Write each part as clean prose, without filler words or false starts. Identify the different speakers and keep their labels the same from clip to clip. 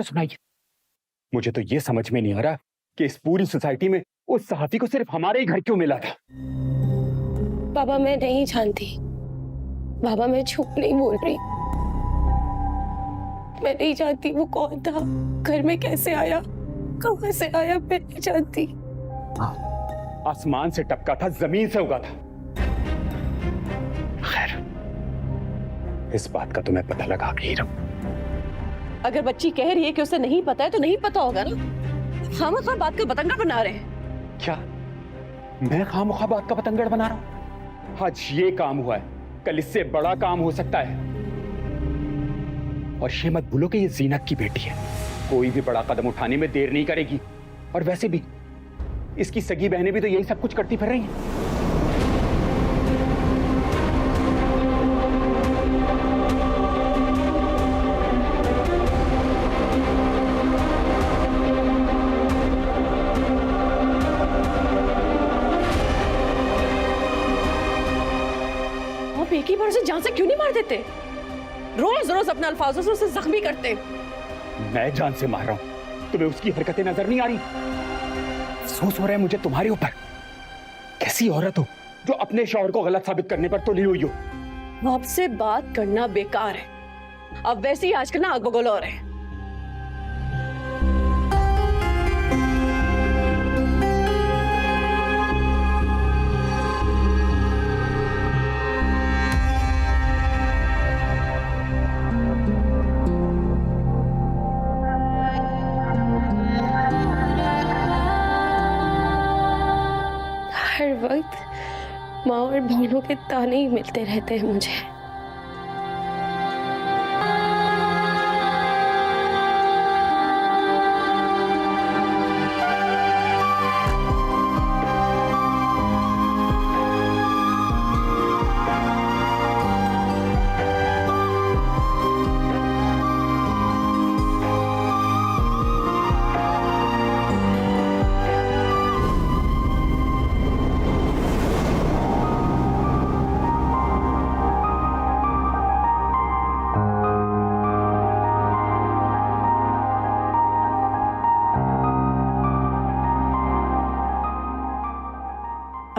Speaker 1: सुनाइए। मुझे तो ये समझ में नहीं आ रहा कि इस पूरी सोसाइटी में उस सहाफी को सिर्फ हमारे ही घर क्यों मिला था।
Speaker 2: बाबा मैं नहीं जानती। बाबा मैं झूठ नहीं बोल रही। मैं नहीं जानती वो कौन था, घर में कैसे आया, कहां से आया, मैं नहीं जानती।
Speaker 1: आसमान से टपका था, जमीन से उगा था। खैर, इस बात का तुम्हें पता लगा के ही रहूं।
Speaker 3: अगर बच्ची कह रही है कि उसे नहीं पता है तो नहीं पता होगा ना। खामखा बात का बतंगड़ बना रहे हैं।
Speaker 1: क्या मैं खामखा बात का बतंगड़ बना रहा हूं? आज ये काम हुआ है, कल इससे बड़ा काम हो सकता है। और ये मत भूलो कि ये जीनत की बेटी है, कोई भी बड़ा कदम उठाने में देर नहीं करेगी। और वैसे भी इसकी सगी बहनें भी तो यही सब कुछ करती फिर रही हैं।
Speaker 3: आप एक ही बार उसे जान से क्यों नहीं मार देते? रोज रोज अपने अल्फाजों से उसे जख्मी करते।
Speaker 1: मैं जान से मार रहा हूं, तुम्हें उसकी हरकतें नजर नहीं आ रही? अफसोस हो रहा है मुझे तुम्हारे ऊपर। कैसी औरत हो जो अपने शौहर को गलत साबित करने पर तुली हुई हो।
Speaker 3: आपसे बात करना बेकार है। अब वैसे ही आजकल ना आग बगोला हो रहे हैं।
Speaker 2: हर वक्त माँ और बहनों के ताने ही मिलते रहते हैं मुझे।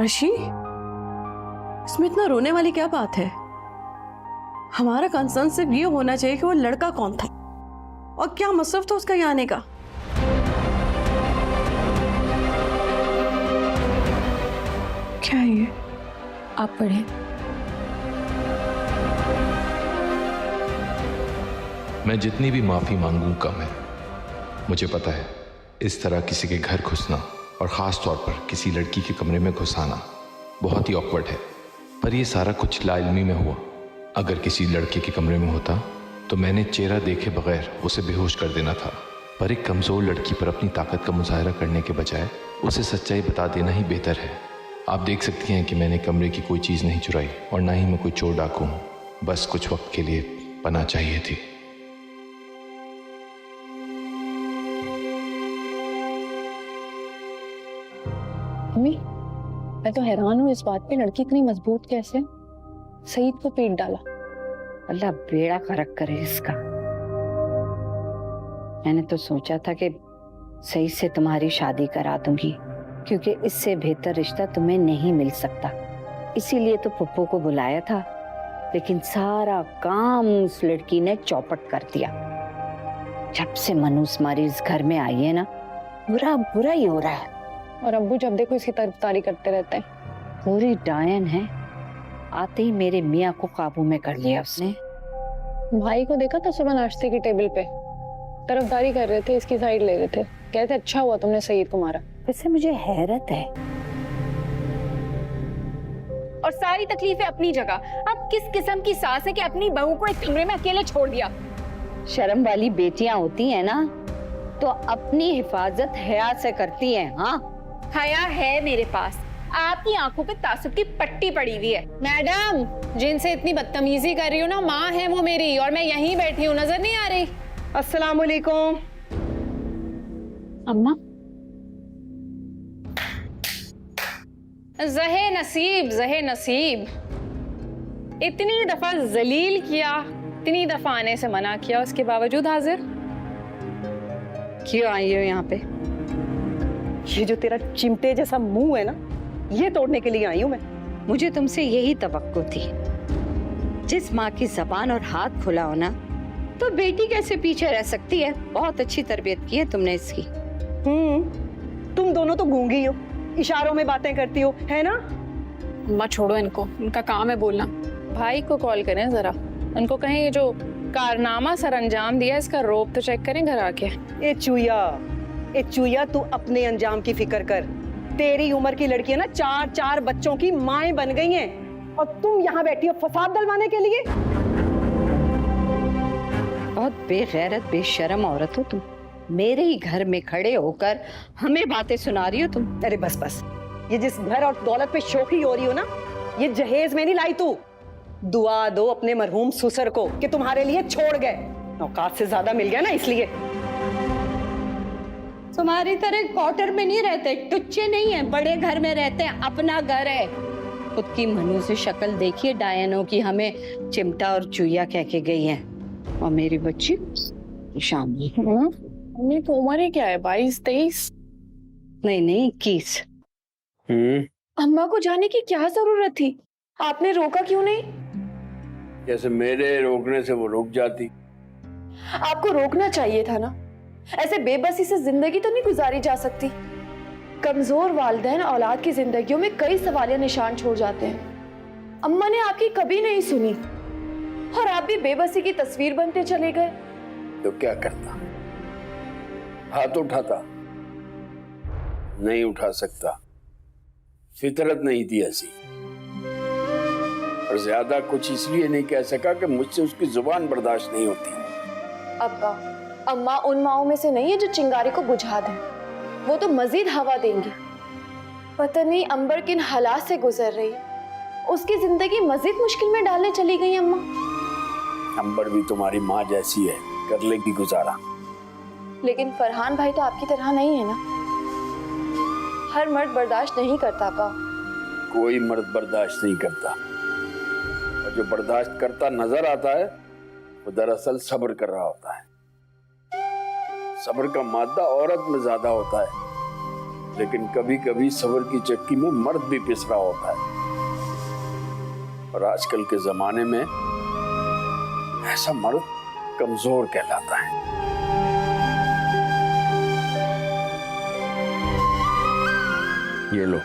Speaker 3: अर्शी, इसमें इतना रोने वाली क्या बात है? हमारा कंसर्न सिर्फ ये होना चाहिए कि वो लड़का कौन था और क्या मसरफ था उसका यहाँ आने का।
Speaker 2: क्या है ये? आप पढ़े।
Speaker 4: मैं जितनी भी माफी मांगूं कम है। मुझे पता है इस तरह किसी के घर घुसना और ख़ास तौर पर किसी लड़की के कमरे में घुस आना बहुत ही ऑकवर्ड है, पर यह सारा कुछ लाइल्मी में हुआ। अगर किसी लड़के के कमरे में होता तो मैंने चेहरा देखे बगैर उसे बेहोश कर देना था, पर एक कमज़ोर लड़की पर अपनी ताकत का मुजाहरा करने के बजाय उसे सच्चाई बता देना ही बेहतर है। आप देख सकती हैं कि मैंने कमरे की कोई चीज़ नहीं चुराई और ना ही मैं कोई चोर डाकू हूँ। बस कुछ वक्त के लिए पनाह चाहिए थी।
Speaker 5: मम्मी, मैं तो हैरान हूँ इस बात पे, लड़की इतनी मजबूत कैसे सईद को पीट डाला।
Speaker 6: अल्लाह बेड़ा फर्क करे इसका। मैंने तो सोचा था कि सईद से तुम्हारी शादी करा दूंगी, क्योंकि इससे बेहतर रिश्ता तुम्हें नहीं मिल सकता। इसीलिए तो पप्पू को बुलाया था, लेकिन सारा काम उस लड़की ने चौपट कर दिया। जब से मनूस मारी इस घर में आई है ना, बुरा बुरा ही हो रहा है।
Speaker 5: और अब्बू जब देखो इसकी तरफदारी करते रहते हैं।
Speaker 6: पूरी डायन है, आते ही मेरे मियाँ को काबू में कर लिया उसने।
Speaker 5: भाई को देखा था सुबह नाश्ते की टेबल पे, तरफदारी कर रहे थे, इसकी साइड ले रहे थे। कहते अच्छा हुआ तुमने सईद को मारा।
Speaker 6: वैसे मुझे हैरत है।
Speaker 7: और सारी तकलीफें अपनी जगह। अब किस किस्म की सास है कि अपनी बहू को एक कमरे में अकेले छोड़ दिया?
Speaker 6: शर्म वाली बेटियां होती हैं ना, तो अपनी हिफाजत हया से करती हैं। हाँ,
Speaker 7: हया है मेरे पास, आपकी आंखों पे तासुब की पट्टी पड़ी हुई है।
Speaker 5: मैडम, जिनसे इतनी बदतमीजी कर रही हो ना, माँ है वो मेरी, और मैं यहीं बैठी हूँ, नजर नहीं आ रही?
Speaker 8: अस्सलाम वालेकुम।
Speaker 5: अम्मा,
Speaker 7: जहे नसीब, जहे नसीब। इतनी दफा जलील किया, इतनी दफा आने से मना किया, उसके बावजूद हाजिर।
Speaker 8: क्यों आई हो यहाँ पे? ये जो तेरा चिमटे जैसा मुंह है ना, ये तोड़ने के लिए आई हूँ मैं।
Speaker 6: मुझे तुमसे यही तवक्को थी। जिस माँ की जबान और हाथ खुला हो ना, तो बेटी कैसे पीछे रह सकती है। बहुत अच्छी तरबियत की है तुमने इसकी।
Speaker 8: तुम दोनों तो गूंगी हो, इशारों में बातें करती हो, है ना?
Speaker 5: अम्मा छोड़ो इनको, इनका काम है बोलना। भाई को कॉल करें जरा, उनको कहें ये जो कारनामा सर अंजाम दिया इसका रोप तो चेक करें घर आके।
Speaker 8: ए चूया तू अपने अंजाम की फिक्र कर। तेरी उम्र की लड़कियां ना 4-4 बच्चों की माएं बन गई हैं और तुम यहाँ बैठी हो फसाद डलवाने के लिए।
Speaker 6: बहुत बेगैरत बेशर्म औरत हो तुम। मेरे ही घर में खड़े होकर हमें बातें सुना रही हो तुम।
Speaker 8: अरे बस, ये जिस घर और दौलत पे शौकी हो रही हो ना, ये जहेज में नहीं लाई तू। दुआ दो अपने मरहूम ससुर को कि तुम्हारे लिए छोड़ गए। औकात से ज्यादा मिल गया ना, इसलिए।
Speaker 6: तुम्हारी तरह क्वार्टर में नहीं रहते, टुच्चे नहीं है, बड़े घर में रहते हैं, अपना घर है। खुद की मनु से शक्ल देखिए डायनों की, हमें चिमटा और चूया कह के गई है। और मेरी बच्ची शामी।
Speaker 5: मम्मी तो उम्र ही क्या है, 22-23?
Speaker 6: नहीं 21।
Speaker 2: अम्मा को जाने की क्या जरूरत थी? आपने रोका क्यों नहीं?
Speaker 9: जैसे मेरे रोकने से वो रुक जाती।
Speaker 2: आपको रोकना चाहिए था ना। ऐसे बेबसी से जिंदगी तो नहीं गुजारी जा सकती। कमजोर वालिदैन औलाद की जिंदगियों में कई सवालिया निशान छोड़ जाते हैं। अम्मा ने आपकी कभी नहीं सुनी और आप भी बेबसी की तस्वीर बनते चले गए।
Speaker 9: तो क्या करता? हाथ उठाता? नहीं उठा सकता, फितरत नहीं थी ऐसी। और ज्यादा कुछ इसलिए नहीं कह सका कि मुझसे उसकी जुबान बर्दाश्त नहीं होती।
Speaker 2: अब्बा, अम्मा उन माओं में से नहीं है जो चिंगारी को बुझा दें। वो तो मजीद हवा देंगी। पता नहीं अंबर किन हालात से गुजर रही, उसकी जिंदगी मजीद मुश्किल में डालने चली गई अम्मा।
Speaker 9: अंबर भी तुम्हारी माँ जैसी है, कर लेगी गुजारा।
Speaker 2: लेकिन फरहान भाई तो आपकी तरह नहीं है ना। हर मर्द बर्दाश्त नहीं करता अब्बा।
Speaker 9: कोई मर्द बर्दाश्त नहीं करता, और जो बर्दाश्त करता नजर आता है वो दरअसल सब्र कर रहा होता है। सब्र का मादा औरत में ज्यादा होता है, लेकिन कभी कभी सब्र की चक्की में मर्द भी पिस रहा होता है। और आजकल के जमाने में ऐसा मर्द कमजोर कहलाता है। ये लो।